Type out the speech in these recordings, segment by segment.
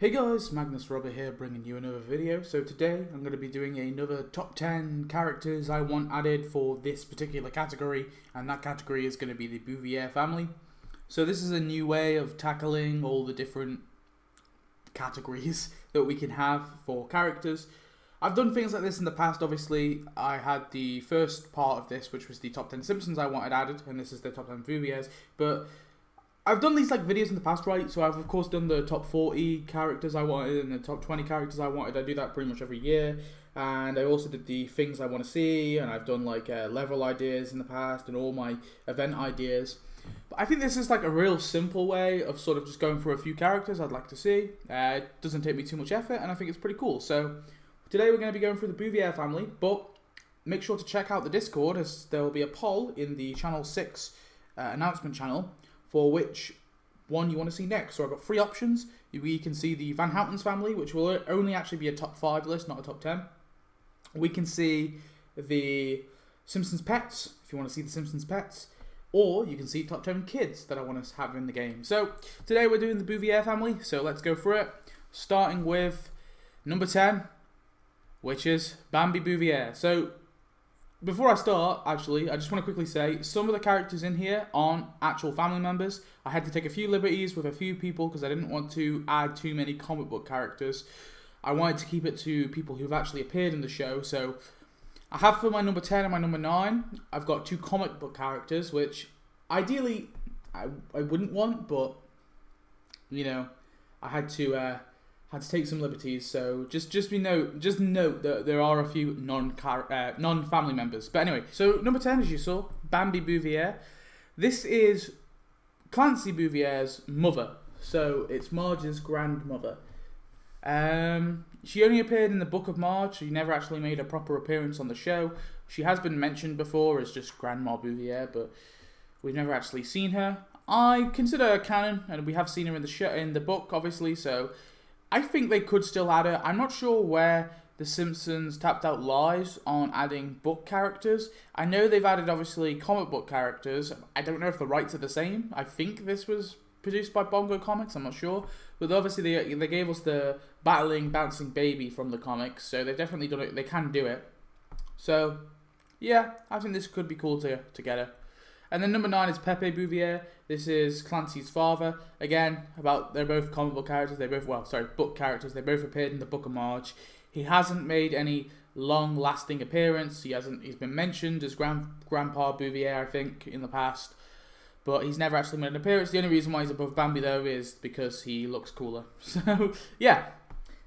Hey guys, Magnus here bringing you another video. So today I'm going to be doing another top 10 characters I want added for this particular category, and that category is going to be the Bouviers family. So this is a new way of tackling all the different categories that we can have for characters. I've done things like this in the past. Obviously I had the first part of this, which was the top 10 Simpsons I wanted added, and this is the top 10 Bouviers, but I've done these like videos in the past, right? So I've of course done the top 40 characters I wanted and the top 20 characters I wanted. I do that pretty much every year. And I also did the things I want to see, and I've done like level ideas in the past and all my event ideas. But I think this is like a real simple way of sort of just going through a few characters I'd like to see. It doesn't take me too much effort, and I think it's pretty cool. So today we're going to be going through the Bouvier family, but make sure to check out the Discord, as there will be a poll in the Channel 6 announcement channel for which one you want to see next. So I've got three options. We can see the Van Houten's family, which will only actually be a top 5 list, not a top 10. We can see the Simpsons pets, if you want to see the Simpsons pets. Or you can see top 10 kids that I want to have in the game. So today we're doing the Bouvier family, so let's go through it. Starting with number 10, which is Bambi Bouvier. So before I start, actually, I just want to quickly say some of the characters in here aren't actual family members. I had to take a few liberties with a few people because I didn't want to add too many comic book characters. I wanted to keep it to people who've actually appeared in the show. So I have for my number 10 and my number 9, I've got 2 comic book characters, which ideally I wouldn't want, but you know, I had to take some liberties. So just note that there are a few non-family members. But anyway, so number 10, as you saw, Bambi Bouvier. This is Clancy Bouvier's mother. So it's Marge's grandmother. She only appeared in the Book of Marge. She never actually made a proper appearance on the show. She has been mentioned before as just Grandma Bouvier, but we've never actually seen her. I consider her canon, and we have seen her in the show, in the book, obviously. So I think they could still add her. I'm not sure where The Simpsons tapped out lies on adding book characters. I know they've added, obviously, comic book characters. I don't know if the rights are the same. I think this was produced by Bongo Comics, I'm not sure. But obviously they gave us the battling, bouncing baby from the comics, so they've definitely done it. They can do it. So, yeah, I think this could be cool to get her. And then number 9 is Pepe Bouvier. This is Clancy's father. Again, they're both comic book characters. Book characters. They both appeared in the Book of Marge. He hasn't made any long-lasting appearance. He's been mentioned as Grandpa Bouvier, I think, in the past, but he's never actually made an appearance. The only reason why he's above Bambi, though, is because he looks cooler. So, yeah,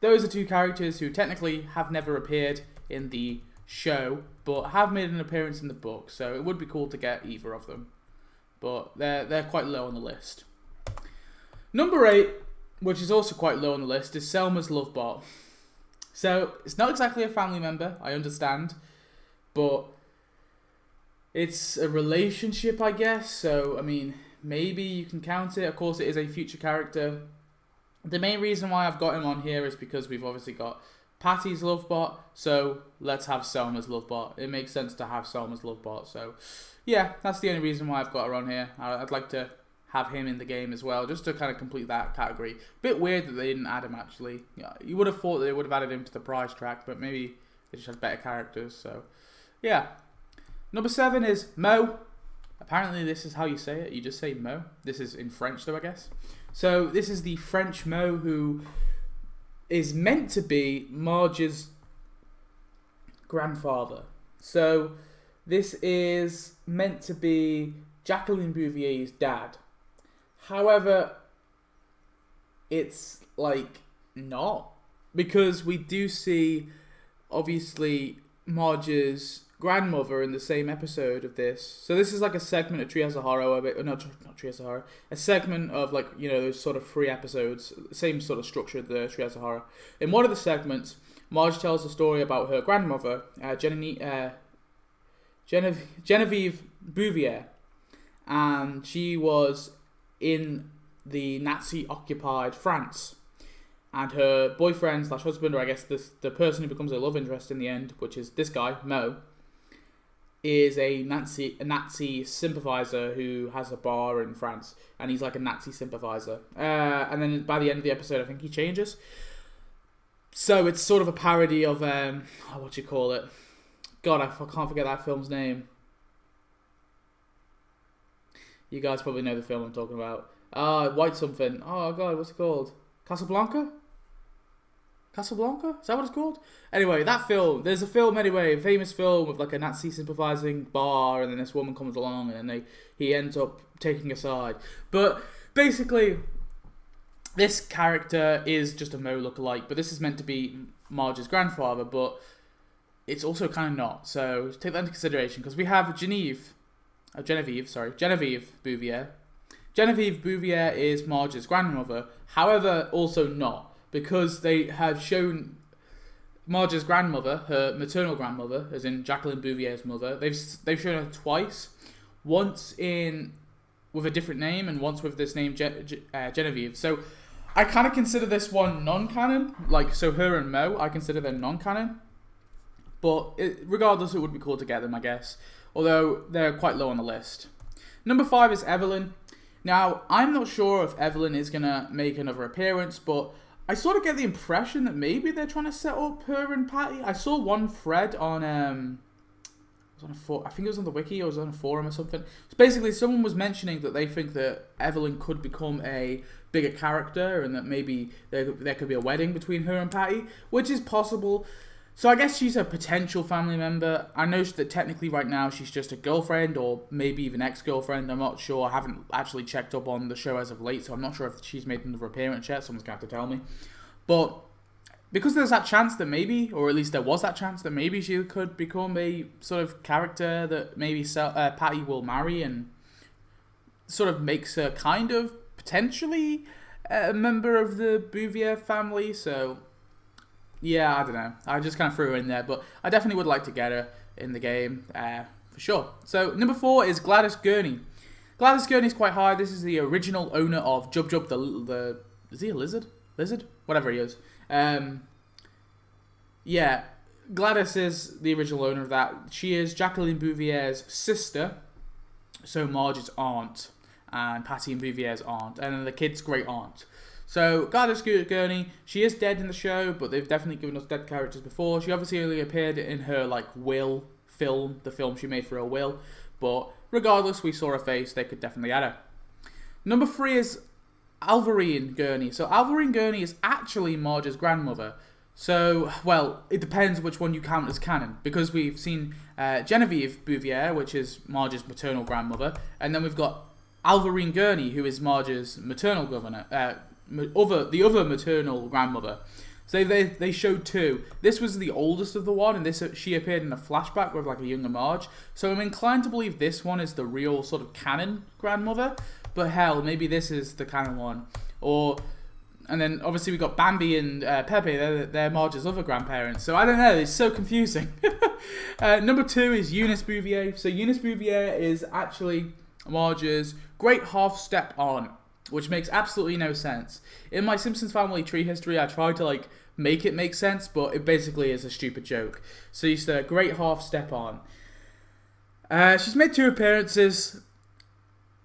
those are 2 characters who technically have never appeared in the show, but have made an appearance in the book, so it would be cool to get either of them. But they're quite low on the list. Number 8, which is also quite low on the list, is Selma's Lovebot. So, it's not exactly a family member, I understand, but it's a relationship, I guess. So, I mean, maybe you can count it. Of course, it is a future character. The main reason why I've got him on here is because we've obviously got Patty's Lovebot, so let's have Selma's Lovebot. It makes sense to have Selma's Lovebot, so yeah, that's the only reason why I've got her on here. I'd like to have him in the game as well, just to kind of complete that category. Bit weird that they didn't add him, actually. Yeah, you would have thought they would have added him to the prize track, but maybe they just had better characters, so yeah. Number 7 is Mo. Apparently this is how you say it. You just say Mo. This is in French, though, I guess. So this is the French Mo who is meant to be Marge's grandfather. So this is meant to be Jacqueline Bouvier's dad. However, it's like not, because we do see obviously Marge's grandmother in the same episode of this. So this is like a segment of Treehouse of Horror, not Treehouse of Horror, a segment of, like, you know, those sort of 3 episodes, same sort of structure of the Treehouse of Horror. In one of the segments, Marge tells a story about her grandmother, Genevieve Bouvier, and she was in the Nazi-occupied France, and her boyfriend / husband, or I guess the person who becomes her love interest in the end, which is this guy, Mo, is a Nazi sympathizer who has a bar in France, and he's like a Nazi sympathizer. And then by the end of the episode, I think he changes. So it's sort of a parody of what you call it? God, I can't forget that film's name. You guys probably know the film I'm talking about. White something. Oh God, what's it called? Casablanca? Casablanca? Is that what it's called? Anyway, that film. There's a film anyway, a famous film with like a Nazi sympathizing bar, and then this woman comes along, and then he ends up taking a side. But basically, this character is just a Mo lookalike, but this is meant to be Marge's grandfather, but it's also kind of not. So take that into consideration, because we have Genevieve Bouvier. Genevieve Bouvier is Marge's grandmother, however, also not. Because they have shown Marge's grandmother, her maternal grandmother, as in Jacqueline Bouvier's mother. They've shown her twice, once with a different name and once with this name Genevieve. So I kind of consider this one non-canon. So her and Mo, I consider them non-canon. But regardless, it would be cool to get them, I guess. Although they're quite low on the list. Number 5 is Evelyn. Now, I'm not sure if Evelyn is going to make another appearance, but I sort of get the impression that maybe they're trying to set up her and Patty. I saw one thread on, I think it was on the wiki or it was on a forum or something. So basically, someone was mentioning that they think that Evelyn could become a bigger character and that maybe there could be a wedding between her and Patty, which is possible. So I guess she's a potential family member. I know that technically right now she's just a girlfriend or maybe even ex-girlfriend. I'm not sure. I haven't actually checked up on the show as of late, so I'm not sure if she's made another appearance yet. Someone's going to have to tell me. But because there's that chance that maybe, or at least there was that chance that maybe she could become a sort of character that maybe Patty will marry and sort of makes her kind of potentially a member of the Bouvier family, so yeah, I don't know. I just kind of threw her in there, but I definitely would like to get her in the game, for sure. So, number 4 is Gladys Gurney. Gladys Gurney is quite high. This is the original owner of Jub Jub the... Is he a lizard? Lizard? Whatever he is. Yeah, Gladys is the original owner of that. She is Jacqueline Bouvier's sister, so Marge's aunt, and Patty and Bouvier's aunt, and then the kid's great aunt. So, Gladys Gurney, she is dead in the show, but they've definitely given us dead characters before. She obviously only appeared in her, Will film, the film she made for her will. But regardless, we saw her face, they could definitely add her. Number 3 is Alvarine Gurney. So, Alvarine Gurney is actually Marge's grandmother. So, well, it depends which one you count as canon. Because we've seen Genevieve Bouvier, which is Marge's maternal grandmother. And then we've got Alvarine Gurney, who is Marge's maternal the other maternal grandmother. So they showed 2. This was the oldest of the one, and she appeared in a flashback with a younger Marge. So I'm inclined to believe this one is the real sort of canon grandmother. But hell, maybe this is the canon one. And then obviously we got Bambi and Pepe. They're Marge's other grandparents. So I don't know. It's so confusing. Number 2 is Eunice Bouvier. So Eunice Bouvier is actually Marge's great half step aunt, which makes absolutely no sense. In my Simpsons family tree history, I tried to make it make sense, but it basically is a stupid joke. So she's the great half step on. She's made 2 appearances.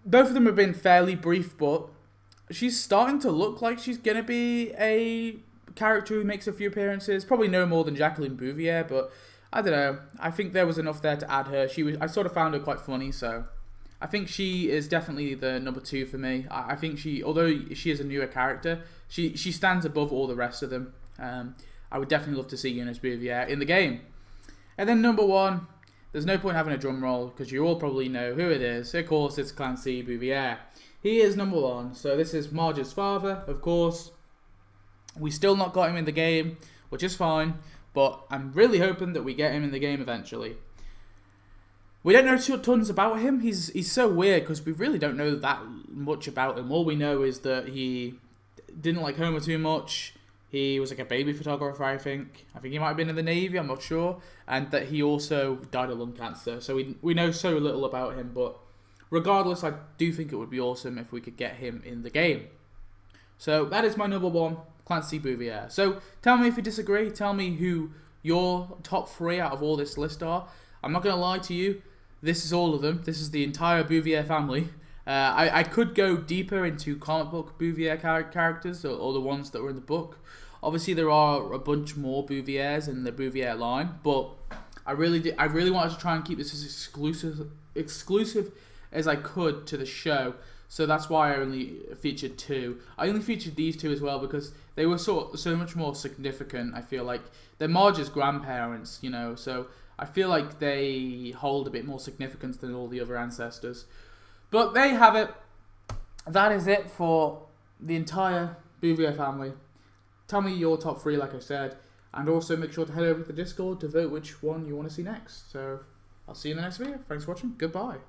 Both of them have been fairly brief, but she's starting to look like she's going to be a character who makes a few appearances. Probably no more than Jacqueline Bouvier, but I don't know. I think there was enough there to add her. I sort of found her quite funny, so I think she is definitely the number 2 for me. I think although she is a newer character, she stands above all the rest of them. I would definitely love to see Eunice Bouvier in the game. And then number 1, there's no point having a drum roll because you all probably know who it is. Of course, it's Clancy Bouvier. He is number 1. So this is Marge's father, of course. We still not got him in the game, which is fine. But I'm really hoping that we get him in the game eventually. We don't know tons about him. He's so weird because we really don't know that much about him. All we know is that he didn't like Homer too much. He was a baby photographer, I think. I think he might have been in the Navy, I'm not sure. And that he also died of lung cancer. So we know so little about him. But regardless, I do think it would be awesome if we could get him in the game. So that is my number 1, Clancy Bouvier. So tell me if you disagree. Tell me who your top 3 out of all this list are. I'm not going to lie to you. this is all of them. This is the entire Bouvier family. I could go deeper into comic book Bouvier characters or the ones that were in the book. Obviously, there are a bunch more Bouviers in the Bouvier line, but I really wanted to try and keep this as exclusive as I could to the show. So that's why I only featured 2. I only featured these 2 as well because they were so much more significant. I feel like they're Marge's grandparents, you know, so I feel like they hold a bit more significance than all the other ancestors. But there you have it. That is it for the entire Bouvier family. Tell me your top 3, like I said, and also make sure to head over to the Discord to vote which one you want to see next. So I'll see you in the next video. Thanks for watching. Goodbye.